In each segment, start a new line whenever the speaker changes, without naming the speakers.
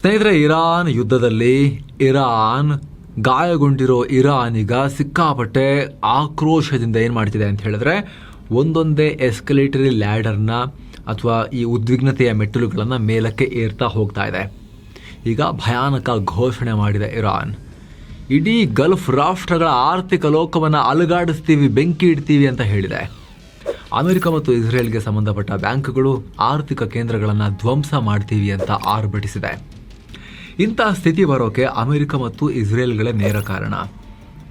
ಸ್ನೇಹಿತರೆ, ಇರಾನ್ ಯುದ್ಧದಲ್ಲಿ ಗಾಯಗೊಂಡಿರೋ ಇರಾನ್ ಈಗ ಸಿಕ್ಕಾಪಟ್ಟೆ ಆಕ್ರೋಶದಿಂದ ಏನು ಮಾಡ್ತಿದೆ ಅಂತ ಹೇಳಿದ್ರೆ, ಒಂದೊಂದೇ ಎಸ್ಕಲೇಟರಿ ಲ್ಯಾಡರ್ನ ಅಥವಾ ಈ ಉದ್ವಿಗ್ನತೆಯ ಮೆಟ್ಟಿಲುಗಳನ್ನು ಮೇಲಕ್ಕೆ ಏರ್ತಾ ಹೋಗ್ತಾ ಇದೆ. ಈಗ ಭಯಾನಕ ಘೋಷಣೆ ಮಾಡಿದೆ ಇರಾನ್. ಇಡೀ ಗಲ್ಫ್ ರಾಷ್ಟ್ರಗಳ ಆರ್ಥಿಕ ಲೋಕವನ್ನು ಅಲುಗಾಡಿಸ್ತೀವಿ, ಬೆಂಕಿ ಇಡ್ತೀವಿ ಅಂತ ಹೇಳಿದೆ. ಅಮೆರಿಕ ಮತ್ತು ಇಸ್ರೇಲ್ಗೆ ಸಂಬಂಧಪಟ್ಟ ಬ್ಯಾಂಕ್ಗಳು, ಆರ್ಥಿಕ ಕೇಂದ್ರಗಳನ್ನು ಧ್ವಂಸ ಮಾಡ್ತೀವಿ ಅಂತ ಆರ್ಭಟಿಸಿದೆ. ಇಂಥ ಸ್ಥಿತಿ ಬರೋಕೆ ಅಮೆರಿಕ ಮತ್ತು ಇಸ್ರೇಲ್ಗಳೇ ನೇರ ಕಾರಣ.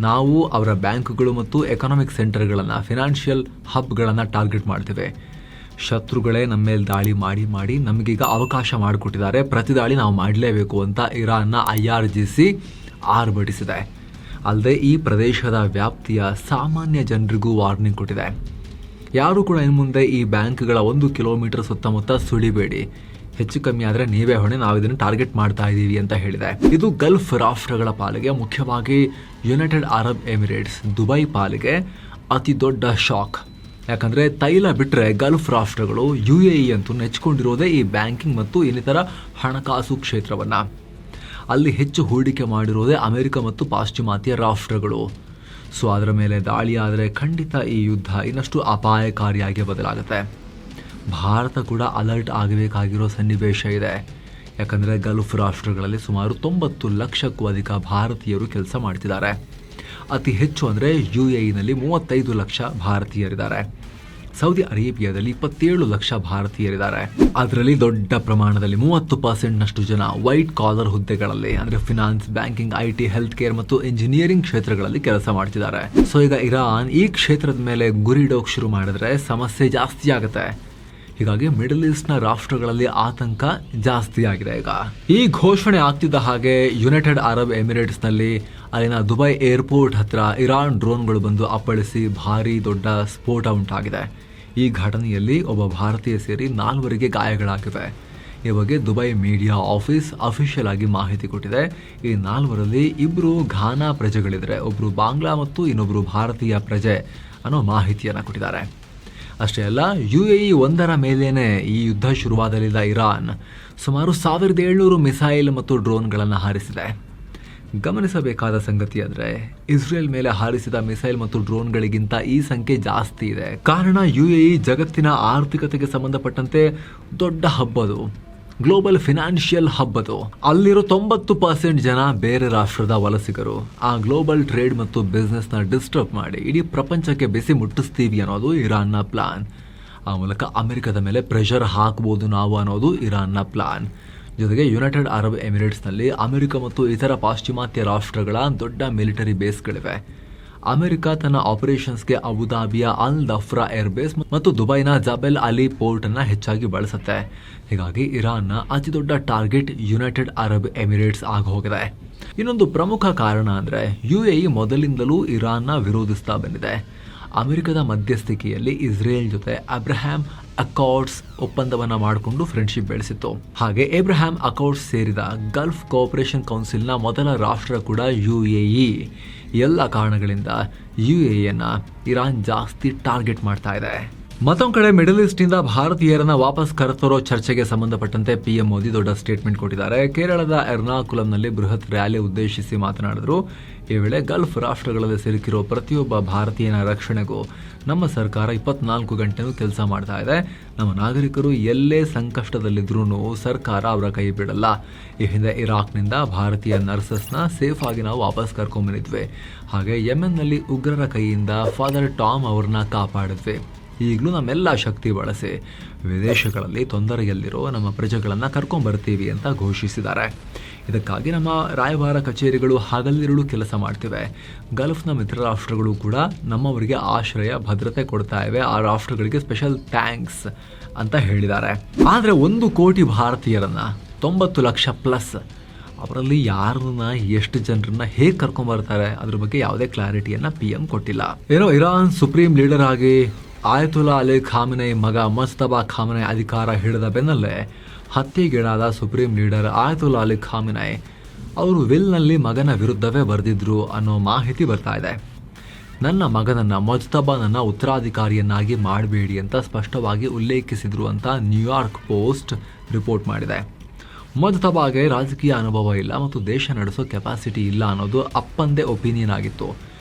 ನಾವು ಅವರ ಬ್ಯಾಂಕ್ಗಳು ಮತ್ತು ಎಕನಾಮಿಕ್ ಸೆಂಟರ್ಗಳನ್ನು, ಫಿನಾನ್ಷಿಯಲ್ ಹಬ್ಗಳನ್ನು ಟಾರ್ಗೆಟ್ ಮಾಡ್ತೇವೆ. ಶತ್ರುಗಳೇ ನಮ್ಮ ಮೇಲೆ ದಾಳಿ ಮಾಡಿ ಮಾಡಿ ನಮಗೀಗ ಅವಕಾಶ ಮಾಡಿಕೊಟ್ಟಿದ್ದಾರೆ, ಪ್ರತಿದಾಳಿ ನಾವು ಮಾಡಲೇಬೇಕು ಅಂತ ಇರಾನ್ನ IRGC ಆರ್ಭಟಿಸಿದೆ. ಅಲ್ಲದೆ ಈ ಪ್ರದೇಶದ ವ್ಯಾಪ್ತಿಯ ಸಾಮಾನ್ಯ ಜನರಿಗೂ ವಾರ್ನಿಂಗ್ ಕೊಟ್ಟಿದೆ. ಯಾರೂ ಕೂಡ ಇನ್ನು ಮುಂದೆ ಈ ಬ್ಯಾಂಕ್ಗಳ 1 ಕಿಲೋಮೀಟರ್ ಸುತ್ತಮುತ್ತ ಸುಳಿಬೇಡಿ, ಹೆಚ್ಚು ಕಮ್ಮಿ ಆದರೆ ನೀವೇ ಹೊಣೆ, ನಾವು ಇದನ್ನು ಟಾರ್ಗೆಟ್ ಮಾಡ್ತಾ ಇದ್ದೀವಿ ಅಂತ ಹೇಳಿದೆ. ಇದು ಗಲ್ಫ್ ರಾಷ್ಟ್ರಗಳ ಪಾಲಿಗೆ, ಮುಖ್ಯವಾಗಿ ಯುನೈಟೆಡ್ ಅರಬ್ ಎಮಿರೇಟ್ಸ್, ದುಬೈ ಪಾಲಿಗೆ ಅತಿ ದೊಡ್ಡ ಶಾಕ್. ಯಾಕಂದರೆ ತೈಲ ಬಿಟ್ಟರೆ ಗಲ್ಫ್ ರಾಷ್ಟ್ರಗಳು, UAE ಅಂತೂ ನೆಚ್ಕೊಂಡಿರೋದೇ ಈ ಬ್ಯಾಂಕಿಂಗ್ ಮತ್ತು ಇನ್ನಿತರ ಹಣಕಾಸು ಕ್ಷೇತ್ರವನ್ನು. ಅಲ್ಲಿ ಹೆಚ್ಚು ಹೂಡಿಕೆ ಮಾಡಿರೋದೇ ಅಮೆರಿಕ ಮತ್ತು ಪಾಶ್ಚಿಮಾತ್ಯ ರಾಷ್ಟ್ರಗಳು. ಸೊ ಅದರ ಮೇಲೆ ದಾಳಿ ಆದರೆ ಖಂಡಿತ ಈ ಯುದ್ಧ ಇನ್ನಷ್ಟು ಅಪಾಯಕಾರಿಯಾಗಿ ಬದಲಾಗುತ್ತೆ. ಭಾರತ ಕೂಡ ಅಲರ್ಟ್ ಆಗಬೇಕಾಗಿರೋ ಸನ್ನಿವೇಶ ಇದೆ. ಯಾಕಂದರೆ ಗಲ್ಫ್ ರಾಷ್ಟ್ರಗಳಲ್ಲಿ ಸುಮಾರು 90 ಲಕ್ಷಕ್ಕೂ ಅಧಿಕ ಭಾರತೀಯರು ಕೆಲಸ ಮಾಡ್ತಿದ್ದಾರೆ. ಅತಿ ಹೆಚ್ಚು ಅಂದರೆ UAEನಲ್ಲಿ 35 ಲಕ್ಷ ಭಾರತೀಯರಿದ್ದಾರೆ. ಸೌದಿ ಅರೇಬಿಯಾದಲ್ಲಿ 27 ಲಕ್ಷ ಭಾರತೀಯರಿದ್ದಾರೆ. ಅದರಲ್ಲಿ ದೊಡ್ಡ ಪ್ರಮಾಣದಲ್ಲಿ 30% ಜನ ವೈಟ್ ಕಾಲರ್ ಹುದ್ದೆಗಳಲ್ಲಿ, ಅಂದರೆ finance, banking, IT, health care ಮತ್ತು ಇಂಜಿನಿಯರಿಂಗ್ ಕ್ಷೇತ್ರಗಳಲ್ಲಿ ಕೆಲಸ ಮಾಡ್ತಿದ್ದಾರೆ. ಸೊ ಈಗ ಇರಾನ್ ಈ ಕ್ಷೇತ್ರದ ಮೇಲೆ ಗುರಿಡೋಕ್ ಶುರು ಮಾಡಿದ್ರೆ ಸಮಸ್ಯೆ ಜಾಸ್ತಿ ಆಗುತ್ತೆ. ಹೀಗಾಗಿ ಮಿಡಲ್ ಈಸ್ಟ್ನ ರಾಷ್ಟ್ರಗಳಲ್ಲಿ ಆತಂಕ ಜಾಸ್ತಿ ಆಗಿದೆ. ಈಗ ಈ ಘೋಷಣೆ ಆಗ್ತಿದ್ದ ಹಾಗೆ ಯುನೈಟೆಡ್ ಅರಬ್ ಎಮಿರೇಟ್ಸ್ನಲ್ಲಿ ಅಲ್ಲಿನ ದುಬೈ ಏರ್ಪೋರ್ಟ್ ಹತ್ರ ಇರಾನ್ ಡ್ರೋನ್ಗಳು ಬಂದು ಅಪ್ಪಳಿಸಿ ಭಾರಿ ದೊಡ್ಡ ಸ್ಫೋಟ ಉಂಟಾಗಿದೆ. ಈ ಘಟನೆಯಲ್ಲಿ ಒಬ್ಬ ಭಾರತೀಯ ಸೇರಿ 4 ಗಾಯಗಳಾಗಿವೆ. ಈ ಬಗ್ಗೆ ದುಬೈ ಮೀಡಿಯಾ ಆಫೀಸ್ ಅಫಿಷಿಯಲ್ ಆಗಿ ಮಾಹಿತಿ ಕೊಟ್ಟಿದೆ. ಈ 4ರಲ್ಲಿ 2 ಘಾನಾ ಪ್ರಜೆಗಳಿದ್ರೆ, ಒಬ್ಬರು ಬಾಂಗ್ಲಾ ಮತ್ತು ಇನ್ನೊಬ್ಬರು ಭಾರತೀಯ ಪ್ರಜೆ ಅನ್ನೋ ಮಾಹಿತಿಯನ್ನು ಕೊಟ್ಟಿದ್ದಾರೆ. ಅಷ್ಟೇ ಅಲ್ಲ, UAE ಒಂದರ ಮೇಲೇನೆ ಈ ಯುದ್ಧ ಶುರುವಾದಲ್ಲಿದ್ದ ಇರಾನ್ ಸುಮಾರು 1700 ಮಿಸೈಲ್ ಮತ್ತು ಡ್ರೋನ್ಗಳನ್ನು ಹಾರಿಸಿದೆ. ಗಮನಿಸಬೇಕಾದ ಸಂಗತಿ ಅಂದರೆ, ಇಸ್ರೇಲ್ ಮೇಲೆ ಹಾರಿಸಿದ ಮಿಸೈಲ್ ಮತ್ತು ಡ್ರೋನ್ಗಳಿಗಿಂತ ಈ ಸಂಖ್ಯೆ ಜಾಸ್ತಿ ಇದೆ. ಕಾರಣ UAE ಜಗತ್ತಿನ ಆರ್ಥಿಕತೆಗೆ ಸಂಬಂಧಪಟ್ಟಂತೆ ದೊಡ್ಡ ಹಬ್ಬದು, ಗ್ಲೋಬಲ್ ಫಿನಾನ್ಷಿಯಲ್ ಹಬ್ಬದು. ಅಲ್ಲಿರೋ 90% ಜನ ಬೇರೆ ರಾಷ್ಟ್ರದ ವಲಸಿಗರು. ಆ ಗ್ಲೋಬಲ್ ಟ್ರೇಡ್ ಮತ್ತು ಬಿಸ್ನೆಸ್ನ ಡಿಸ್ಟರ್ಬ್ ಮಾಡಿ ಇಡೀ ಪ್ರಪಂಚಕ್ಕೆ ಬಿಸಿ ಮುಟ್ಟಿಸ್ತೀವಿ ಅನ್ನೋದು ಇರಾನ್ನ ಪ್ಲಾನ್. ಆ ಮೂಲಕ ಅಮೆರಿಕದ ಮೇಲೆ ಪ್ರೆಷರ್ ಹಾಕಬಹುದು ನಾವು ಅನ್ನೋದು ಇರಾನ್ನ ಪ್ಲಾನ್. ಜೊತೆಗೆ ಯುನೈಟೆಡ್ ಅರಬ್ ಎಮಿರೇಟ್ಸ್ನಲ್ಲಿ ಅಮೆರಿಕ ಮತ್ತು ಇತರ ಪಾಶ್ಚಿಮಾತ್ಯ ರಾಷ್ಟ್ರಗಳ ದೊಡ್ಡ ಮಿಲಿಟರಿ ಬೇಸ್ಗಳಿವೆ. ಅಮೆರಿಕ ತನ್ನ ಆಪರೇಷನ್ಸ್ಗೆ ಅಬುದಾಬಿಯ ಅಲ್ ದಫ್ರಾ ಏರ್ಬೇಸ್ ಮತ್ತು ದುಬೈನ ಜಬೆಲ್ ಅಲಿ ಪೋರ್ಟ್ ಅನ್ನ ಹೆಚ್ಚಾಗಿ ಬಳಸುತ್ತೆ. ಹೀಗಾಗಿ ಇರಾನ್ನ ಅತಿ ದೊಡ್ಡ ಟಾರ್ಗೆಟ್ ಯುನೈಟೆಡ್ ಅರಬ್ ಎಮಿರೇಟ್ಸ್ ಆಗಿ ಹೋಗಿದೆ. ಇನ್ನೊಂದು ಪ್ರಮುಖ ಕಾರಣ ಅಂದರೆ, UAE ಮೊದಲಿಂದಲೂ ಇರಾನ್ನ ವಿರೋಧಿಸ್ತಾ ಬಂದಿದೆ. ಅಮೆರಿಕದ ಮಧ್ಯಸ್ಥಿಕೆಯಲ್ಲಿ ಇಸ್ರೇಲ್ ಜೊತೆ ಅಬ್ರಹಾಂ ಅಕಾರ್ಡ್ಸ್ ಒಪ್ಪಂದವನ್ನು ಮಾಡಿಕೊಂಡು ಫ್ರೆಂಡ್ಶಿಪ್ ಬೆಳೆಸಿತ್ತು. ಹಾಗೆ ಏಬ್ರಹಾಂ ಅಕಾರ್ಡ್ಸ್ ಸೇರಿದ ಗಲ್ಫ್ ಕೋಆಪರೇಷನ್ ಕೌನ್ಸಿಲ್ನ ಮೊದಲ ರಾಷ್ಟ್ರ ಕೂಡ UAE. ಎಲ್ಲ ಕಾರಣಗಳಿಂದ UAEಯನ್ನು ಇರಾನ್ ಜಾಸ್ತಿ ಟಾರ್ಗೆಟ್ ಮಾಡ್ತಾ ಇದೆ. ಮತ್ತೊಂದು ಕಡೆ ಮಿಡಲ್ ಈಸ್ಟ್ನಿಂದ ಭಾರತೀಯರನ್ನ ವಾಪಸ್ ಕರೆತರೋ ಚರ್ಚೆಗೆ ಸಂಬಂಧಪಟ್ಟಂತೆ PM ಮೋದಿ ದೊಡ್ಡ ಸ್ಟೇಟ್ಮೆಂಟ್ ಕೊಟ್ಟಿದ್ದಾರೆ. ಕೇರಳದ ಎರ್ನಾಕುಲಂನಲ್ಲಿ ಬೃಹತ್ ರ್ಯಾಲಿ ಉದ್ದೇಶಿಸಿ ಮಾತನಾಡಿದ್ರು. ಈ ವೇಳೆ ಗಲ್ಫ್ ರಾಷ್ಟ್ರಗಳಲ್ಲಿ ಸಿಲುಕಿರೋ ಪ್ರತಿಯೊಬ್ಬ ಭಾರತೀಯನ ರಕ್ಷಣೆಗೂ ನಮ್ಮ ಸರ್ಕಾರ 24 ಗಂಟೆನೂ ಕೆಲಸ ಮಾಡ್ತಾ ಇದೆ. ನಮ್ಮ ನಾಗರಿಕರು ಎಲ್ಲೇ ಸಂಕಷ್ಟದಲ್ಲಿದ್ರೂ ಸರ್ಕಾರ ಅವರ ಕೈ ಬಿಡಲ್ಲ. ಈ ಹಿಂದೆ ಇರಾಕ್ನಿಂದ ಭಾರತೀಯ ನರ್ಸಸ್ನ ಸೇಫ್ ಆಗಿ ನಾವು ವಾಪಸ್ ಕರ್ಕೊಂಡ್ಬಂದಿದ್ವಿ. ಹಾಗೆ ಯೆಮೆನ್ನಲ್ಲಿ ಉಗ್ರರ ಕೈಯಿಂದ ಫಾದರ್ ಟಾಮ್ ಅವ್ರನ್ನ ಕಾಪಾಡಿದ್ವಿ. ಈಗಲೂ ನಮ್ಮೆಲ್ಲ ಶಕ್ತಿ ಬಳಸಿ ವಿದೇಶಗಳಲ್ಲಿ ತೊಂದರೆಯಲ್ಲಿರೋ ನಮ್ಮ ಪ್ರಜೆಗಳನ್ನು ಕರ್ಕೊಂಡ್ಬರ್ತೀವಿ ಅಂತ ಘೋಷಿಸಿದ್ದಾರೆ. ಇದಕ್ಕಾಗಿ ನಮ್ಮ ರಾಯಭಾರ ಕಚೇರಿಗಳು ಹಗಲಿರುಳು ಕೆಲಸ ಮಾಡ್ತಿವೆ. ಗಲ್ಫ್ನ ಮಿತ್ರ ರಾಷ್ಟ್ರಗಳು ಕೂಡ ನಮ್ಮವರಿಗೆ ಆಶ್ರಯ, ಭದ್ರತೆ ಕೊಡ್ತಾ ಇವೆ. ಆ ರಾಷ್ಟ್ರಗಳಿಗೆ ಸ್ಪೆಷಲ್ ಥ್ಯಾಂಕ್ಸ್ ಅಂತ ಹೇಳಿದ್ದಾರೆ. ಆದರೆ 1 ಕೋಟಿ ಭಾರತೀಯರನ್ನ, 90 ಲಕ್ಷ ಪ್ಲಸ್, ಅವರಲ್ಲಿ ಯಾರನ್ನ, ಎಷ್ಟು ಜನರನ್ನ ಹೇಗೆ ಕರ್ಕೊಂಡ್ಬರ್ತಾರೆ ಅದ್ರ ಬಗ್ಗೆ ಯಾವುದೇ ಕ್ಲಾರಿಟಿಯನ್ನು PM ಕೊಟ್ಟಿಲ್ಲ. ಏನೋ ಇರಾನ್ ಸುಪ್ರೀಂ ಲೀಡರ್ ಆಗಿ ಆಯತುಲ್ಲಾ ಅಲಿ ಖಾಮೆನಿ ಮಗ ಮುಜ್ತಬಾ ಖಾಮೆನಿ ಅಧಿಕಾರ ಹಿಡಿದ ಬೆನ್ನಲ್ಲೇ ಹತ್ಯೆಗೀಡಾದ ಸುಪ್ರೀಂ ಲೀಡರ್ ಆಯತುಲ್ಲಾ ಅಲಿ ಖಾಮೆನಿ ಅವರು ವಿಲ್ನಲ್ಲಿ ಮಗನ ವಿರುದ್ಧವೇ ಬರೆದಿದ್ರು ಅನ್ನೋ ಮಾಹಿತಿ ಬರ್ತಾ ಇದೆ. ನನ್ನ ಮಗನನ್ನು ಮುಜ್ತಬಾನನ್ನ ಉತ್ತರಾಧಿಕಾರಿಯನ್ನಾಗಿ ಮಾಡಬೇಡಿ ಅಂತ ಸ್ಪಷ್ಟವಾಗಿ ಉಲ್ಲೇಖಿಸಿದ್ರು ಅಂತ ನ್ಯೂಯಾರ್ಕ್ ಪೋಸ್ಟ್ ರಿಪೋರ್ಟ್ ಮಾಡಿದೆ. ಮೊಜ್ತಬಾಗೆ ರಾಜಕೀಯ ಅನುಭವ ಇಲ್ಲ ಮತ್ತು ದೇಶ ನಡೆಸೋ ಕೆಪಾಸಿಟಿ ಇಲ್ಲ ಅನ್ನೋದು ಅಪ್ಪಂದೇ ಒಪಿನಿಯನ್ ಆಗಿತ್ತು.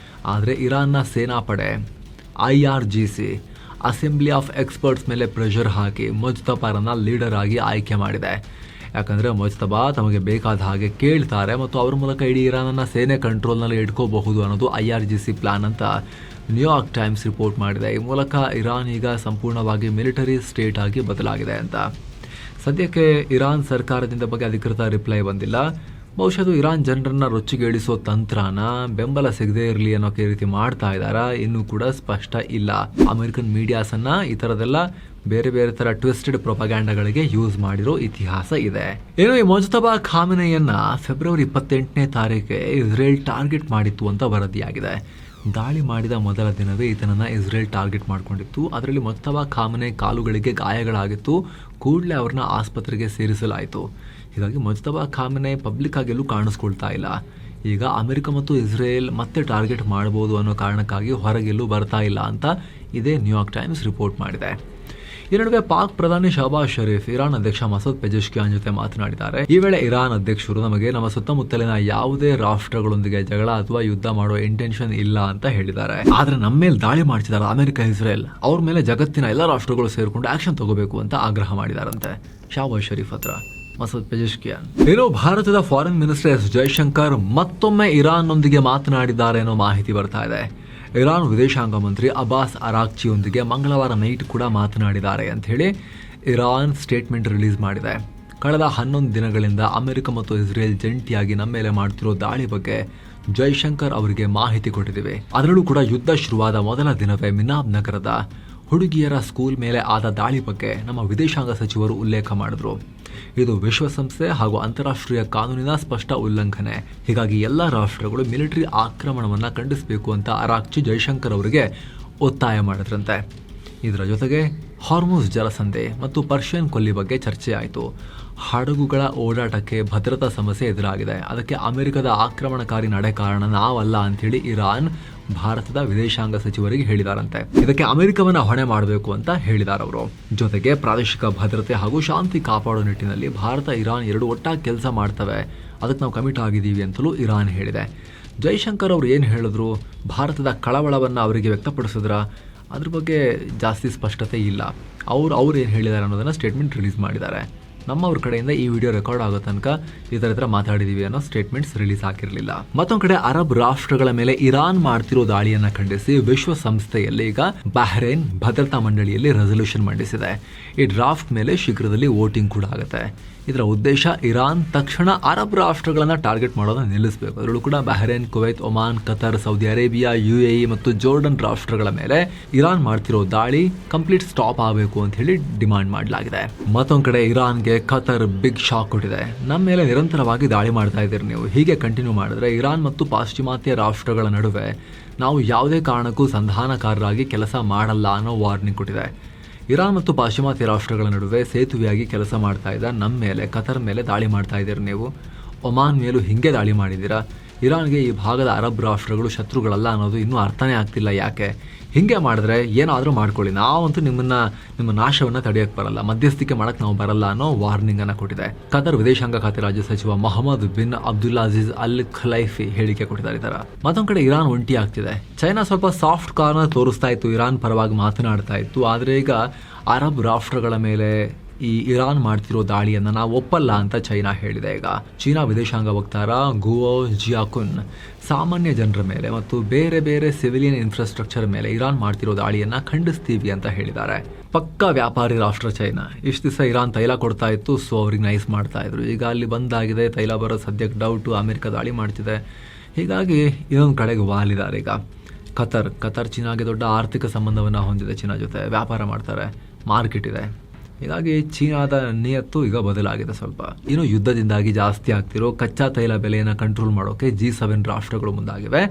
ಆದರೆ ಇರಾನ್ನ ಸೇನಾಪಡೆ IRGC ಅಸೆಂಬ್ಲಿ ಆಫ್ ಎಕ್ಸ್ಪರ್ಟ್ಸ್ ಮೇಲೆ ಪ್ರೆಷರ್ ಹಾಕಿ ಮೊಜ್ತಬಾರನ್ನ ಲೀಡರ್ ಆಗಿ ಆಯ್ಕೆ ಮಾಡಿದೆ. ಯಾಕಂದರೆ ಮೊಜ್ತಬಾ ತಮಗೆ ಬೇಕಾದ ಹಾಗೆ ಕೇಳ್ತಾರೆ ಮತ್ತು ಅವ್ರ ಮೂಲಕ ಇಡೀ ಇರಾನನ್ನು ಸೇನೆ ಕಂಟ್ರೋಲ್ನಲ್ಲಿ ಇಟ್ಕೋಬಹುದು ಅನ್ನೋದು IRGC ಪ್ಲಾನ್ ಅಂತ ನ್ಯೂಯಾರ್ಕ್ ಟೈಮ್ಸ್ ರಿಪೋರ್ಟ್ ಮಾಡಿದೆ. ಈ ಮೂಲಕ ಇರಾನ್ ಈಗ ಸಂಪೂರ್ಣವಾಗಿ ಮಿಲಿಟರಿ ಸ್ಟೇಟ್ ಆಗಿ ಬದಲಾಗಿದೆ ಅಂತ. ಸದ್ಯಕ್ಕೆ ಇರಾನ್ ಸರ್ಕಾರದಿಂದ ಬಗ್ಗೆ ಅಧಿಕೃತ ರಿಪ್ಲೈ ಬಂದಿಲ್ಲ. ಬಹುಶಃ ಅದು ಇರಾನ್ ಜನರನ್ನ ರೊಚ್ಚಿಗೇಳಿಸೋ ತಂತ್ರನ ಬೆಂಬಲ ಸಿಗದೇ ಇರಲಿ ಅನ್ನೋ ರೀತಿ ಮಾಡ್ತಾ ಇದ್ದಾರಾ ಇನ್ನೂ ಕೂಡ ಸ್ಪಷ್ಟ ಇಲ್ಲ. ಅಮೆರಿಕನ್ ಮೀಡಿಯಾಸನ್ನ ಈ ಥರದೆಲ್ಲ ಬೇರೆ ಬೇರೆ ಥರ ಟ್ವಿಸ್ಟೆಡ್ ಪ್ರೊಪಗ್ಯಾಂಡಗಳಿಗೆ ಯೂಸ್ ಮಾಡಿರೋ ಇತಿಹಾಸ ಇದೆ. ಏನು ಈ ಮೊಜ್ತಬಾ ಖಾಮೆನೆಯನ್ನ ಫೆಬ್ರವರಿ 28ನೇ ತಾರೀಕಿಗೆ ಇಸ್ರೇಲ್ ಟಾರ್ಗೆಟ್ ಮಾಡಿತ್ತು ಅಂತ ವರದಿಯಾಗಿದೆ. ದಾಳಿ ಮಾಡಿದ ಮೊದಲ ದಿನವೇ ಈತನನ್ನ ಇಸ್ರೇಲ್ ಟಾರ್ಗೆಟ್ ಮಾಡಿಕೊಂಡಿತ್ತು. ಅದರಲ್ಲಿ ಮೊಜ್ತಬಾ ಖಾಮೆನೆ ಕಾಲುಗಳಿಗೆ ಗಾಯಗಳಾಗಿತ್ತು. ಕೂಡಲೇ ಅವ್ರನ್ನ ಆಸ್ಪತ್ರೆಗೆ ಸೇರಿಸಲಾಯಿತು. ಹೀಗಾಗಿ ಮೊಜ್ತಬಾ ಖಾಮೆನೆ ಪಬ್ಲಿಕ್ ಆಗಿ ಎಲ್ಲೂ ಕಾಣಿಸ್ಕೊಳ್ತಾ ಇಲ್ಲ. ಈಗ ಅಮೆರಿಕ ಮತ್ತು ಇಸ್ರೇಲ್ ಮತ್ತೆ ಟಾರ್ಗೆಟ್ ಮಾಡಬಹುದು ಅನ್ನೋ ಕಾರಣಕ್ಕಾಗಿ ಹೊರಗೆಲ್ಲೂ ಬರ್ತಾ ಇಲ್ಲ ಅಂತ ಇದೇ ನ್ಯೂಯಾರ್ಕ್ ಟೈಮ್ಸ್ ರಿಪೋರ್ಟ್ ಮಾಡಿದೆ. ಈ ನಡುವೆ ಪಾಕ್ ಪ್ರಧಾನಿ ಶಹಬಾಜ್ ಶರೀಫ್ ಇರಾನ್ ಅಧ್ಯಕ್ಷ ಮಸೂದ್ ಪೆಜೆಶ್ಕಿಯಾನ್ ಜೊತೆ ಮಾತನಾಡಿದ್ದಾರೆ. ಈ ವೇಳೆ ಇರಾನ್ ಅಧ್ಯಕ್ಷರು ನಮಗೆ ನಮ್ಮ ಸುತ್ತಮುತ್ತಲಿನ ಯಾವುದೇ ರಾಷ್ಟ್ರಗಳೊಂದಿಗೆ ಜಗಳ ಅಥವಾ ಯುದ್ಧ ಮಾಡೋ ಇಂಟೆನ್ಷನ್ ಇಲ್ಲ ಅಂತ ಹೇಳಿದ್ದಾರೆ. ಆದ್ರೆ ನಮ್ಮ ಮೇಲೆ ದಾಳಿ ಮಾಡ್ತಿದ್ದಾರೆ ಅಮೆರಿಕ ಇಸ್ರೇಲ್, ಅವ್ರ ಮೇಲೆ ಜಗತ್ತಿನ ಎಲ್ಲ ರಾಷ್ಟ್ರಗಳು ಸೇರ್ಕೊಂಡು ಆಕ್ಷನ್ ತಗೋಬೇಕು ಅಂತ ಆಗ್ರಹ ಮಾಡಿದಾರಂತೆ ಶಹಬಾಜ್ ಶರೀಫ್ ಹತ್ರ ಮಸೂದ್ ಪೆಜೆಶ್ಕಿಯಾನ್. ಏನೋ ಭಾರತದ ಫಾರಿನ್ ಮಿನಿಸ್ಟರ್ ಎಸ್ ಜೈಶಂಕರ್ ಮತ್ತೊಮ್ಮೆ ಇರಾನ್ನೊಂದಿಗೆ ಮಾತನಾಡಿದ್ದಾರೆ ಅನ್ನೋ ಮಾಹಿತಿ ಬರ್ತಾ ಇದೆ. ಇರಾನ್ ವಿದೇಶಾಂಗ ಮಂತ್ರಿ ಅಬ್ಬಾಸ್ ಅರಾಕ್ಚಿಯೊಂದಿಗೆ ಮಂಗಳವಾರ ನೈಟ್ ಕೂಡ ಮಾತನಾಡಿದ್ದಾರೆ ಅಂತ ಹೇಳಿ ಇರಾನ್ ಸ್ಟೇಟ್ಮೆಂಟ್ ರಿಲೀಸ್ ಮಾಡಿದೆ. ಕಳೆದ 11 ದಿನಗಳಿಂದ ಅಮೆರಿಕ ಮತ್ತು ಇಸ್ರೇಲ್ ಜಂಟಿಯಾಗಿ ನಮ್ಮ ಮೇಲೆ ಮಾಡ್ತಿರೋ ದಾಳಿ ಬಗ್ಗೆ ಜೈಶಂಕರ್ ಅವರಿಗೆ ಮಾಹಿತಿ ಕೊಟ್ಟಿದ್ದೀವಿ. ಅದರಲ್ಲೂ ಕೂಡ ಯುದ್ಧ ಶುರುವಾದ ಮೊದಲ ದಿನವೇ ಮಿನಾಬ್ ನಗರದ ಹುಡುಗಿಯರ ಸ್ಕೂಲ್ ಮೇಲೆ ಆದ ದಾಳಿ ಬಗ್ಗೆ ನಮ್ಮ ವಿದೇಶಾಂಗ ಸಚಿವರು ಉಲ್ಲೇಖ ಮಾಡಿದ್ರು. ಇದು ವಿಶ್ವಸಂಸ್ಥೆ ಹಾಗೂ ಅಂತಾರಾಷ್ಟ್ರೀಯ ಕಾನೂನಿನ ಸ್ಪಷ್ಟ ಉಲ್ಲಂಘನೆ. ಹೀಗಾಗಿ ಎಲ್ಲ ರಾಷ್ಟ್ರಗಳು ಮಿಲಿಟರಿ ಆಕ್ರಮಣವನ್ನು ಖಂಡಿಸಬೇಕು ಅಂತ ಅರಾಕ್ಚಿ ಜೈಶಂಕರ್ ಅವರಿಗೆ ಒತ್ತಾಯ ಮಾಡಿದ್ರಂತೆ. ಇದರ ಜೊತೆಗೆ ಹಾರ್ಮುಜ್ ಜಲಸಂಧಿ ಮತ್ತು ಪರ್ಷಿಯನ್ ಕೊಲ್ಲಿ ಬಗ್ಗೆ ಚರ್ಚೆ ಆಯಿತು. ಹಡಗುಗಳ ಓಡಾಟಕ್ಕೆ ಭದ್ರತಾ ಸಮಸ್ಯೆ ಎದುರಾಗಿದೆ, ಅದಕ್ಕೆ ಅಮೆರಿಕದ ಆಕ್ರಮಣಕಾರಿ ನಡೆ ಕಾರಣ ನಾವಲ್ಲ ಅಂಥೇಳಿ ಇರಾನ್ ಭಾರತದ ವಿದೇಶಾಂಗ ಸಚಿವರಿಗೆ ಹೇಳಿದಾರಂತೆ. ಇದಕ್ಕೆ ಅಮೆರಿಕವನ್ನ ಹೊಣೆ ಮಾಡಬೇಕು ಅಂತ ಹೇಳಿದಾರವರು. ಜೊತೆಗೆ ಪ್ರಾದೇಶಿಕ ಭದ್ರತೆ ಹಾಗೂ ಶಾಂತಿ ಕಾಪಾಡೋ ನಿಟ್ಟಿನಲ್ಲಿ ಭಾರತ ಇರಾನ್ ಎರಡು ಒಟ್ಟಾಗಿ ಕೆಲಸ ಮಾಡ್ತವೆ, ಅದಕ್ಕೆ ನಾವು ಕಮಿಟ್ ಆಗಿದ್ದೀವಿ ಅಂತಲೂ ಇರಾನ್ ಹೇಳಿದೆ. ಜೈಶಂಕರ್ ಅವರು ಏನು ಹೇಳಿದ್ರು, ಭಾರತದ ಕಳವಳವನ್ನು ಅವರಿಗೆ ವ್ಯಕ್ತಪಡಿಸಿದ್ರ, ಅದ್ರ ಬಗ್ಗೆ ಜಾಸ್ತಿ ಸ್ಪಷ್ಟತೆ ಇಲ್ಲ. ಅವ್ರು ಏನು ಹೇಳಿದ್ದಾರೆ ಅನ್ನೋದನ್ನ ಸ್ಟೇಟ್ಮೆಂಟ್ ರಿಲೀಸ್ ಮಾಡಿದ್ದಾರೆ. ನಮ್ಮವ್ರ ಕಡೆಯಿಂದ ಈ ವಿಡಿಯೋ ರೆಕಾರ್ಡ್ ಆಗೋ ತನಕ ಈ ಥರ ಮಾತಾಡಿದೀವಿ ಅನ್ನೋ ಸ್ಟೇಟ್ಮೆಂಟ್ಸ್ ರಿಲೀಸ್ ಆಗಿರಲಿಲ್ಲ. ಮತ್ತೊಂದು ಕಡೆ ಅರಬ್ ರಾಷ್ಟ್ರಗಳ ಮೇಲೆ ಇರಾನ್ ಮಾಡ್ತಿರೋ ದಾಳಿಯನ್ನ ಖಂಡಿಸಿ ವಿಶ್ವಸಂಸ್ಥೆಯಲ್ಲಿ ಈಗ ಬಹ್ರೇನ್ ಭದ್ರತಾ ಮಂಡಳಿಯಲ್ಲಿ ರೆಸಲ್ಯೂಷನ್ ಮಂಡಿಸಿದೆ. ಈ ಡ್ರಾಫ್ಟ್ ಮೇಲೆ ಶೀಘ್ರದಲ್ಲಿ ವೋಟಿಂಗ್ ಕೂಡ ಆಗುತ್ತೆ. ಇದರ ಉದ್ದೇಶ ಇರಾನ್ ತಕ್ಷಣ ಅರಬ್ ರಾಷ್ಟ್ರಗಳನ್ನ ಟಾರ್ಗೆಟ್ ಮಾಡೋದನ್ನ ನಿಲ್ಲಿಸಬೇಕು. ಅದರಲ್ಲೂ ಕೂಡ Bahrain, Kuwait, Oman, Qatar, Saudi Arabia, UAE ಮತ್ತು ಜೋರ್ಡನ್ ರಾಷ್ಟ್ರಗಳ ಮೇಲೆ ಇರಾನ್ ಮಾಡ್ತಿರೋ ದಾಳಿ ಕಂಪ್ಲೀಟ್ ಸ್ಟಾಪ್ ಆಗಬೇಕು ಅಂತ ಹೇಳಿ ಡಿಮಾಂಡ್ ಮಾಡಲಾಗಿದೆ. ಮತ್ತೊಂದು ಕಡೆ ಇರಾನ್ಗೆ ಕತಾರ್ ಬಿಗ್ ಶಾಕ್ ಕೊಟ್ಟಿದೆ. ನಮ್ಮ ಮೇಲೆ ನಿರಂತರವಾಗಿ ದಾಳಿ ಮಾಡ್ತಾ ಇದ್ದೀರಿ ನೀವು, ಹೀಗೆ ಕಂಟಿನ್ಯೂ ಮಾಡಿದ್ರೆ ಇರಾನ್ ಮತ್ತು ಪಾಶ್ಚಿಮಾತ್ಯ ರಾಷ್ಟ್ರಗಳ ನಡುವೆ ನಾವು ಯಾವುದೇ ಕಾರಣಕ್ಕೂ ಸಂಧಾನಕಾರರಾಗಿ ಕೆಲಸ ಮಾಡಲ್ಲ ಅನ್ನೋ ವಾರ್ನಿಂಗ್ ಕೊಟ್ಟಿದೆ. ಇರಾನ್ ಮತ್ತು ಪಾಶ್ಚಿಮಾತ್ಯ ರಾಷ್ಟ್ರಗಳ ನಡುವೆ ಸೇತುವೆಯಾಗಿ ಕೆಲಸ ಮಾಡ್ತಾ ಇದ್ದ ನಮ್ಮ ಮೇಲೆ, ಕತಾರ್ ಮೇಲೆ ದಾಳಿ ಮಾಡ್ತಾ ಇದ್ದೀರಿ ನೀವು, ಒಮಾನ್ ಮೇಲೂ ಹಿಂಗೆ ದಾಳಿ ಮಾಡಿದ್ದೀರಾ. ಇರಾನ್ಗೆ ಈ ಭಾಗದ ಅರಬ್ ರಾಷ್ಟ್ರಗಳು ಶತ್ರುಗಳಲ್ಲ ಅನ್ನೋದು ಇನ್ನೂ ಅರ್ಥನೇ ಆಗ್ತಿಲ್ಲ. ಯಾಕೆ ಹಿಂಗೆ ಮಾಡಿದ್ರೆ ಏನಾದರೂ ಮಾಡ್ಕೊಳ್ಳಿ, ನಾವಂತೂ ನಿಮ್ಮ ನಾಶವನ್ನು ತಡೆಯೋಕ್ಕೆ ಬರಲ್ಲ, ಮಧ್ಯಸ್ಥಿಕೆ ಮಾಡೋಕ್ಕೆ ನಾವು ಬರಲ್ಲ ಅನ್ನೋ ವಾರ್ನಿಂಗ್ ಅನ್ನು ಕೊಟ್ಟಿದೆ. ಕತಾರ್ ವಿದೇಶಾಂಗ ಖಾತೆ ರಾಜ್ಯ ಸಚಿವ ಮೊಹಮ್ಮದ್ ಬಿನ್ ಅಬ್ದುಲ್ಲಾಜಿಜ್ ಅಲ್ ಖಲೈಫಿ ಹೇಳಿಕೆ ಕೊಟ್ಟಿದ್ದಾರೆ. ಈ ಥರ ಮತ್ತೊಂದು ಕಡೆ ಇರಾನ್ ಒಂಟಿ ಆಗ್ತಿದೆ. ಚೈನಾ ಸ್ವಲ್ಪ ಸಾಫ್ಟ್ ಕಾರ್ನರ್ ತೋರಿಸ್ತಾ ಇತ್ತು, ಇರಾನ್ ಪರವಾಗಿ ಮಾತನಾಡ್ತಾ ಇತ್ತು. ಆದರೆ ಈಗ ಅರಬ್ ರಾಷ್ಟ್ರಗಳ ಮೇಲೆ ಈ ಇರಾನ್ ಮಾಡ್ತಿರೋ ದಾಳಿಯನ್ನು ನಾವು ಒಪ್ಪಲ್ಲ ಅಂತ ಚೈನಾ ಹೇಳಿದೆ. ಈಗ ಚೀನಾ ವಿದೇಶಾಂಗ ವಕ್ತಾರ ಗುವೋ ಜಿಯಾಕುನ್ ಸಾಮಾನ್ಯ ಜನರ ಮೇಲೆ ಮತ್ತು ಬೇರೆ ಬೇರೆ ಸಿವಿಲಿಯನ್ ಇನ್ಫ್ರಾಸ್ಟ್ರಕ್ಚರ್ ಮೇಲೆ ಇರಾನ್ ಮಾಡ್ತಿರೋ ದಾಳಿಯನ್ನು ಖಂಡಿಸ್ತೀವಿ ಅಂತ ಹೇಳಿದ್ದಾರೆ. ಪಕ್ಕಾ ವ್ಯಾಪಾರಿ ರಾಷ್ಟ್ರ ಚೈನಾ. ಇಷ್ಟು ದಿವಸ ಇರಾನ್ ತೈಲ ಕೊಡ್ತಾ ಇತ್ತು, ಸೊ ಅವ್ರಿಗೆ ನೈಸ್ ಮಾಡ್ತಾ ಇದ್ರು. ಈಗ ಅಲ್ಲಿ ಬಂದಾಗಿದೆ, ತೈಲ ಬರೋ ಸದ್ಯಕ್ಕೆ ಡೌಟು, ಅಮೆರಿಕ ದಾಳಿ ಮಾಡ್ತಿದೆ. ಹೀಗಾಗಿ ಇನ್ನೊಂದು ಕಡೆಗೆ ವಾಲಿದ್ದಾರೆ. ಈಗ ಕತಾರ್ ಚೀನಾಗೆ ದೊಡ್ಡ ಆರ್ಥಿಕ ಸಂಬಂಧವನ್ನು ಹೊಂದಿದೆ, ಚೀನಾ ಜೊತೆ ವ್ಯಾಪಾರ ಮಾಡ್ತಾರೆ, ಮಾರ್ಕೆಟ್ ಇದೆ. ಹೀಗಾಗಿ ಚೀನಾದ ನಿಯತ್ತು ಈಗ ಬದಲಾಗಿದೆ ಸ್ವಲ್ಪ. ಇನ್ನು ಯುದ್ಧದಿಂದಾಗಿ ಜಾಸ್ತಿ ಆಗ್ತಿರೋ ಕಚ್ಚಾ ತೈಲ ಬೆಲೆಯನ್ನು ಕಂಟ್ರೋಲ್ ಮಾಡೋಕೆ G7 ರಾಷ್ಟ್ರಗಳು ಮುಂದಾಗಿವೆ.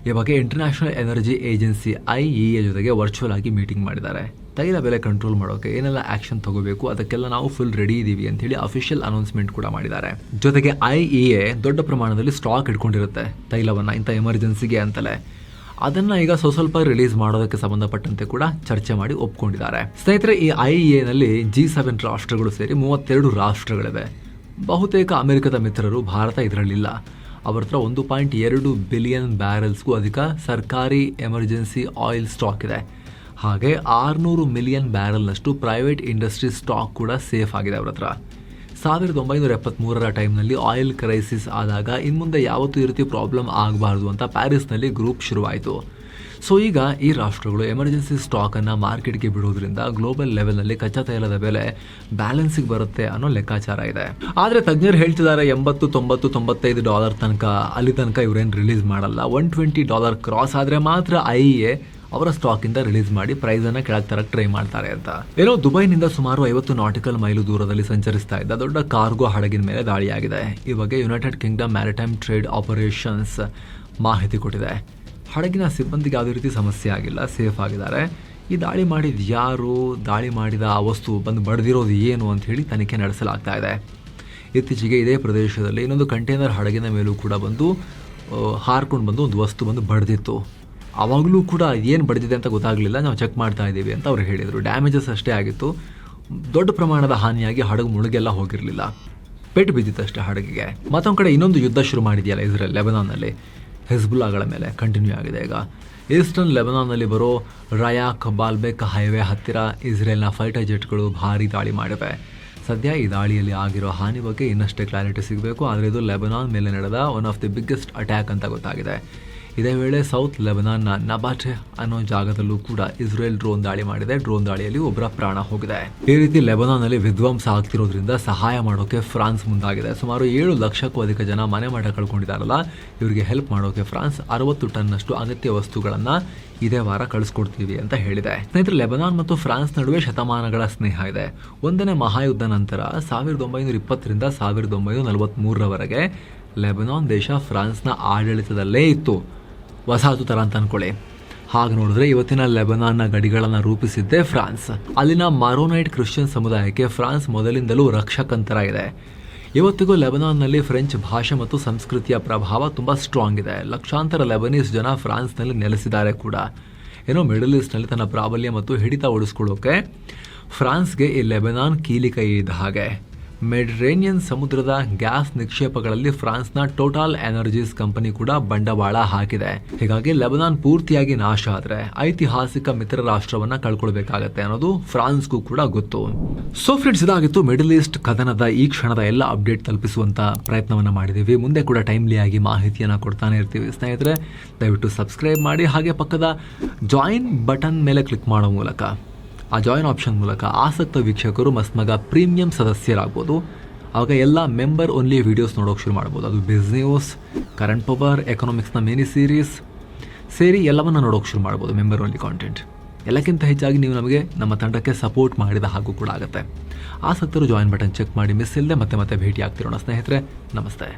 ಈ ಬಗ್ಗೆ ಇಂಟರ್ನ್ಯಾಷನಲ್ ಎನರ್ಜಿ ಏಜೆನ್ಸಿ IEA ಜೊತೆಗೆ ವರ್ಚುವಲ್ ಆಗಿ ಮೀಟಿಂಗ್ ಮಾಡಿದ್ದಾರೆ. ತೈಲ ಬೆಲೆ ಕಂಟ್ರೋಲ್ ಮಾಡೋಕೆ ಏನೆಲ್ಲ ಆಕ್ಷನ್ ತಗೋಬೇಕು ಅದಕ್ಕೆಲ್ಲ ನಾವು ಫುಲ್ ರೆಡಿ ಇದ್ದೀವಿ ಅಂತ ಹೇಳಿ ಅಫಿಷಿಯಲ್ ಅನೌನ್ಸ್ಮೆಂಟ್ ಕೂಡ ಮಾಡಿದ್ದಾರೆ. ಜೊತೆಗೆ IEA ದೊಡ್ಡ ಪ್ರಮಾಣದಲ್ಲಿ ಸ್ಟಾಕ್ ಇಟ್ಕೊಂಡಿರುತ್ತೆ ತೈಲವನ್ನು, ಇಂಥ ಎಮರ್ಜೆನ್ಸಿಗೆ ಅಂತಲೇ. ಅದನ್ನ ಈಗ ಸ್ವಲ್ಪ ರಿಲೀಸ್ ಮಾಡೋದಕ್ಕೆ ಸಂಬಂಧಪಟ್ಟಂತೆ ಕೂಡ ಚರ್ಚೆ ಮಾಡಿ ಒಪ್ಕೊಂಡಿದ್ದಾರೆ. ಸ್ನೇಹಿತರೆ, ಈ IEA ನಲ್ಲಿ G7 ರಾಷ್ಟ್ರಗಳು ಸೇರಿ 32 ರಾಷ್ಟ್ರಗಳಿವೆ. ಬಹುತೇಕ ಅಮೆರಿಕದ ಮಿತ್ರರು, ಭಾರತ ಇದರಲ್ಲಿಲ್ಲ. ಅವ್ರ ಹತ್ರ 1.2 ಬಿಲಿಯನ್ ಬ್ಯಾರೆಲ್ಸ್ಗೂ ಅಧಿಕ ಸರ್ಕಾರಿ ಎಮರ್ಜೆನ್ಸಿ ಆಯಿಲ್ ಸ್ಟಾಕ್ ಇದೆ. ಹಾಗೆ 600 ಮಿಲಿಯನ್ ಬ್ಯಾರೆಲ್ನಷ್ಟು ಪ್ರೈವೇಟ್ ಇಂಡಸ್ಟ್ರಿ ಸ್ಟಾಕ್ ಕೂಡ ಸೇಫ್ ಆಗಿದೆ ಅವ್ರ ಹತ್ರ. 1973ರ ಟೈಮ್ನಲ್ಲಿ ಆಯಿಲ್ ಕ್ರೈಸಿಸ್ ಆದಾಗ ಇನ್ಮುಂದೆ ಯಾವತ್ತೂ ಈ ರೀತಿ ಪ್ರಾಬ್ಲಮ್ ಆಗಬಾರ್ದು ಅಂತ ಪ್ಯಾರಿಸ್ನಲ್ಲಿ ಗ್ರೂಪ್ ಶುರುವಾಯಿತು. ಸೊ ಈಗ ಈ ರಾಷ್ಟ್ರಗಳು ಎಮರ್ಜೆನ್ಸಿ ಸ್ಟಾಕನ್ನು ಮಾರ್ಕೆಟ್ಗೆ ಬಿಡೋದ್ರಿಂದ ಗ್ಲೋಬಲ್ ಲೆವೆಲ್ನಲ್ಲಿ ಕಚ್ಚಾ ತೈಲದ ಬೆಲೆ ಬ್ಯಾಲೆನ್ಸಿಗೆ ಬರುತ್ತೆ ಅನ್ನೋ ಲೆಕ್ಕಾಚಾರ ಇದೆ. ಆದರೆ ತಜ್ಞರು ಹೇಳ್ತಿದ್ದಾರೆ $80, $90, $95 ತನಕ, ಅಲ್ಲಿ ತನಕ ಇವರೇನು ರಿಲೀಸ್ ಮಾಡಲ್ಲ. $120 ಕ್ರಾಸ್ ಆದರೆ ಮಾತ್ರ IEA ಅವರ ಸ್ಟಾಕಿಂದ ರಿಲೀಸ್ ಮಾಡಿ ಪ್ರೈಸನ್ನು ಕೆಳಗೆ ತರಕ್ಕೆ ಟ್ರೈ ಮಾಡ್ತಾರೆ ಅಂತ. ಏನೋ ದುಬೈನಿಂದ ಸುಮಾರು 50 ನಾಟಿಕಲ್ ಮೈಲು ದೂರದಲ್ಲಿ ಸಂಚರಿಸ್ತಾ ಇದ್ದ ದೊಡ್ಡ ಕಾರ್ಗೋ ಹಡಗಿನ ಮೇಲೆ ದಾಳಿಯಾಗಿದೆ. ಈ ಬಗ್ಗೆ United Kingdom maritime trade operations ಮಾಹಿತಿ ಕೊಟ್ಟಿದೆ. ಹಡಗಿನ ಸಿಬ್ಬಂದಿಗೆ ಯಾವುದೇ ರೀತಿ ಸಮಸ್ಯೆ ಆಗಿಲ್ಲ, ಸೇಫ್ ಆಗಿದ್ದಾರೆ. ಈ ದಾಳಿ ಮಾಡಿದ ಯಾರು, ದಾಳಿ ಮಾಡಿದ ಆ ವಸ್ತು ಬಂದು ಬಡ್ದಿರೋದು ಏನು ಅಂತ ಹೇಳಿ ತನಿಖೆ ನಡೆಸಲಾಗ್ತಾ ಇದೆ. ಇತ್ತೀಚೆಗೆ ಇದೇ ಪ್ರದೇಶದಲ್ಲಿ ಇನ್ನೊಂದು ಕಂಟೈನರ್ ಹಡಗಿನ ಮೇಲೂ ಕೂಡ ಬಂದು ಹಾರ್ಕೊಂಡು ಬಂದು ಒಂದು ವಸ್ತು ಬಂದು ಬಡ್ದಿತ್ತು. ಆವಾಗಲೂ ಕೂಡ ಏನು ಬಡ್ದಿದೆ ಅಂತ ಗೊತ್ತಾಗಲಿಲ್ಲ, ನಾವು ಚೆಕ್ ಮಾಡ್ತಾ ಇದ್ದೀವಿ ಅಂತ ಅವ್ರು ಹೇಳಿದರು. ಡ್ಯಾಮೇಜಸ್ ಅಷ್ಟೇ ಆಗಿತ್ತು, ದೊಡ್ಡ ಪ್ರಮಾಣದ ಹಾನಿಯಾಗಿ ಹಡಗು ಮುಳುಗೆಲ್ಲ ಹೋಗಿರಲಿಲ್ಲ, ಪೆಟ್ಟು ಬಿದ್ದಿತ್ತಷ್ಟೇ ಹಡಗಿಗೆ. ಮತ್ತೊಂದು ಕಡೆ ಇನ್ನೊಂದು ಯುದ್ಧ ಶುರು ಮಾಡಿದೆಯಲ್ಲ ಇಸ್ರೇಲ್, ಲೆಬನಾನ್ನಲ್ಲಿ ಹೆಜ್ಬುಲ್ಲಾಗಳ ಮೇಲೆ ಕಂಟಿನ್ಯೂ ಆಗಿದೆ. ಈಗ ಈಸ್ಟರ್ನ್ ಲೆಬನಾನ್ನಲ್ಲಿ ಬರೋ ರಯಾಕ್ ಬಾಲ್ಬೆಕ್ ಹೈವೇ ಹತ್ತಿರ ಇಸ್ರೇಲ್ನ ಫೈಟರ್ ಜೆಟ್ಗಳು ಭಾರೀ ದಾಳಿ ಮಾಡಿವೆ. ಸದ್ಯ ಈ ದಾಳಿಯಲ್ಲಿ ಆಗಿರೋ ಹಾನಿ ಬಗ್ಗೆ ಇನ್ನಷ್ಟೇ ಕ್ಲಾರಿಟಿ ಸಿಗಬೇಕು. ಆದರೆ ಇದು ಲೆಬನಾನ್ ಮೇಲೆ ನಡೆದ one of the biggest attack ಅಂತ ಗೊತ್ತಾಗಿದೆ. ಇದೇ ವೇಳೆ ಸೌತ್ ಲೆಬನಾನ್ನ ನಬಾಟೆ ಅನ್ನೋ ಜಾಗದಲ್ಲೂ ಕೂಡ ಇಸ್ರೇಲ್ ಡ್ರೋನ್ ದಾಳಿ ಮಾಡಿದೆ. ಡ್ರೋನ್ ದಾಳಿಯಲ್ಲಿ ಒಬ್ಬರ ಪ್ರಾಣ ಹೋಗಿದೆ. ಈ ರೀತಿ ಲೆಬನಾನ್ನಲ್ಲಿ ವಿಧ್ವಂಸ ಆಗ್ತಿರೋದ್ರಿಂದ ಸಹಾಯ ಮಾಡೋಕೆ ಫ್ರಾನ್ಸ್ ಮುಂದಾಗಿದೆ. ಸುಮಾರು 7 ಲಕ್ಷಕ್ಕೂ ಅಧಿಕ ಜನ ಮನೆ ಮಠ ಕಳ್ಕೊಂಡಿದ್ದಾರಲ್ಲ, ಇವರಿಗೆ ಹೆಲ್ಪ್ ಮಾಡೋಕೆ ಫ್ರಾನ್ಸ್ 60 ಟನ್ನಷ್ಟು ಅಗತ್ಯ ವಸ್ತುಗಳನ್ನ ಇದೇ ವಾರ ಕಳಿಸ್ಕೊಡ್ತೀವಿ ಅಂತ ಹೇಳಿದೆ. ಸ್ನೇಹಿತರೆ, ಲೆಬನಾನ್ ಮತ್ತು ಫ್ರಾನ್ಸ್ ನಡುವೆ ಶತಮಾನಗಳ ಸ್ನೇಹ ಇದೆ. ಒಂದನೇ ಮಹಾಯುದ್ಧ ನಂತರ 1920ರಿಂದ 1943ರವರೆಗೆ ಲೆಬನಾನ್ ದೇಶ ಫ್ರಾನ್ಸ್ನ ಆಡಳಿತದಲ್ಲೇ ಇತ್ತು. ವಸಾಹತು ಥರ ಅಂತ ಅನ್ಕೊಳ್ಳಿ. ಹಾಗೆ ನೋಡಿದ್ರೆ ಇವತ್ತಿನ ಲೆಬನಾನ್ನ ಗಡಿಗಳನ್ನು ರೂಪಿಸಿದ್ದೇ ಫ್ರಾನ್ಸ್. ಅಲ್ಲಿನ ಮಾರೋನೈಟ್ ಕ್ರಿಶ್ಚಿಯನ್ ಸಮುದಾಯಕ್ಕೆ ಫ್ರಾನ್ಸ್ ಮೊದಲಿಂದಲೂ ರಕ್ಷಕಂತರ ಇದೆ. ಇವತ್ತಿಗೂ ಲೆಬನಾನ್ನಲ್ಲಿ ಫ್ರೆಂಚ್ ಭಾಷೆ ಮತ್ತು ಸಂಸ್ಕೃತಿಯ ಪ್ರಭಾವ ತುಂಬ ಸ್ಟ್ರಾಂಗ್ ಇದೆ. ಲಕ್ಷಾಂತರ ಲೆಬನೀಸ್ ಜನ ಫ್ರಾನ್ಸ್ನಲ್ಲಿ ನೆಲೆಸಿದ್ದಾರೆ ಕೂಡ. ಏನೋ ಮಿಡಲ್ ಈಸ್ಟ್ನಲ್ಲಿ ತನ್ನ ಪ್ರಾಬಲ್ಯ ಮತ್ತು ಹಿಡಿತ ಉಳಿಸ್ಕೊಳ್ಳೋಕೆ ಫ್ರಾನ್ಸ್ಗೆ ಈ ಲೆಬನಾನ್ ಕೀಲಿಕೈ ಇದ್ದ ಹಾಗೆ. ಮೆಡಿಟರೇನಿಯನ್ ಸಮುದ್ರದ ಗ್ಯಾಸ್ ನಿಕ್ಷೇಪಗಳಲ್ಲಿ ಫ್ರಾನ್ಸ್ನ ಟೋಟಲ್ ಎನರ್ಜೀಸ್ ಕಂಪನಿ ಕೂಡ ಬಂಡವಾಳ ಹಾಕಿದೆ. ಹೀಗಾಗಿ ಲೆಬನಾನ್ ಪೂರ್ತಿಯಾಗಿ ನಾಶ ಆದರೆ ಐತಿಹಾಸಿಕ ಮಿತ್ರ ರಾಷ್ಟ್ರವನ್ನ ಕಳ್ಕೊಳ್ಬೇಕಾಗತ್ತೆ ಅನ್ನೋದು ಫ್ರಾನ್ಸ್ಗೂ ಕೂಡ ಗೊತ್ತು. ಸೊ ಫ್ರೆಂಡ್ಸ್, ಇದಾಗಿತ್ತು ಮಿಡಲ್ ಈಸ್ಟ್ ಕದನದ ಈ ಕ್ಷಣದ ಎಲ್ಲ ಅಪ್ಡೇಟ್ ತಲುಪಿಸುವಂತ ಪ್ರಯತ್ನವನ್ನ ಮಾಡಿದ್ದೀವಿ. ಮುಂದೆ ಕೂಡ ಟೈಮ್ಲಿ ಆಗಿ ಮಾಹಿತಿಯನ್ನ ಕೊಡ್ತಾನೆ ಇರ್ತೀವಿ. ಸ್ನೇಹಿತರೆ, ದಯವಿಟ್ಟು ಸಬ್ಸ್ಕ್ರೈಬ್ ಮಾಡಿ, ಹಾಗೆ ಪಕ್ಕದ ಜಾಯಿನ್ ಬಟನ್ ಮೇಲೆ ಕ್ಲಿಕ್ ಮಾಡೋ ಮೂಲಕ, ಆ ಜಾಯಿನ್ ಆಪ್ಷನ್ ಮೂಲಕ ಆಸಕ್ತ ವೀಕ್ಷಕರು ಮಸ್ಮಗ ಪ್ರೀಮಿಯಂ ಸದಸ್ಯರಾಗ್ಬೋದು. ಆವಾಗ ಎಲ್ಲ ಮೆಂಬರ್ ಓನ್ಲಿ ವಿಡಿಯೋಸ್ ನೋಡೋಕೆ ಶುರು ಮಾಡ್ಬೋದು. ಅದು ಬಿಸ್ನೆಸ್, ಕರೆಂಟ್ ಪವರ್, ಎಕನಾಮಿಕ್ಸ್ನ ಮಿನಿ ಸೀರೀಸ್ ಸೇರಿ ಎಲ್ಲವನ್ನ ನೋಡೋಕೆ ಶುರು ಮಾಡ್ಬೋದು, ಮೆಂಬರ್ ಓನ್ಲಿ ಕಾಂಟೆಂಟ್. ಎಲ್ಲಕ್ಕಿಂತ ಹೆಚ್ಚಾಗಿ ನೀವು ನಮಗೆ ನಮ್ಮ ತಂಡಕ್ಕೆ ಸಪೋರ್ಟ್ ಮಾಡಿದ ಹಾಗೂ ಕೂಡ ಆಗುತ್ತೆ. ಆಸಕ್ತರು ಜಾಯಿನ್ ಬಟನ್ ಚೆಕ್ ಮಾಡಿ ಮಿಸ್ ಇಲ್ಲದೆ ಮತ್ತೆ ಭೇಟಿ ಆಗ್ತಿರೋಣ. ಸ್ನೇಹಿತರೆ, ನಮಸ್ತೆ.